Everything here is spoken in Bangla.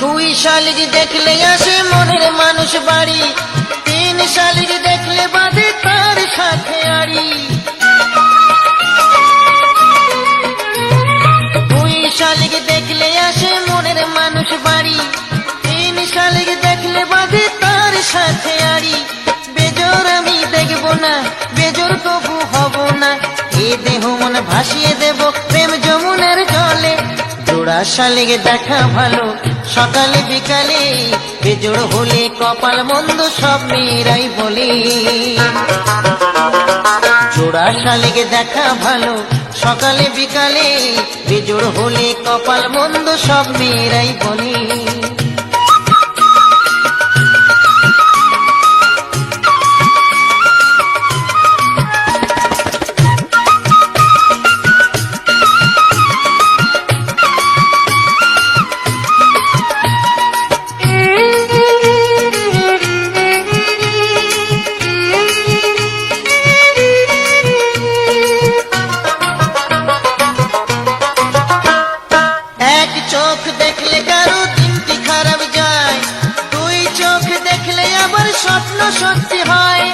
দুই শালিক দেখলে আসে মনের মানুষ বাড়ি, তিন শালিক দেখলে বাঁধে তার সাথে আড়ি। দুই শালিক দেখলে আসে মনের মানুষ বাড়ি, তিন শালিক দেখলে বাঁধে তার সাথে আড়ি। বেজোর আমি দেখব না, বেজোর তবু হব না, এ দেহ মন ভাসিয়ে দেব প্রেম যমুনার জলে। জোড়া শালিক দেখা ভালো সকালে বিকালে, বেজোড় হলে কপাল মন্দ সব মেয়েরাই বলে। জোড়া শালিক দেখা ভালো সকালে বিকালে, বেজোড় হলে কপাল মন্দ সব মেয়েরাই বলে। চোখ দেখলে কারো দিনটি খারাপ যায়, দুই চোখ দেখলে আবার স্বপ্ন সত্যি হয়।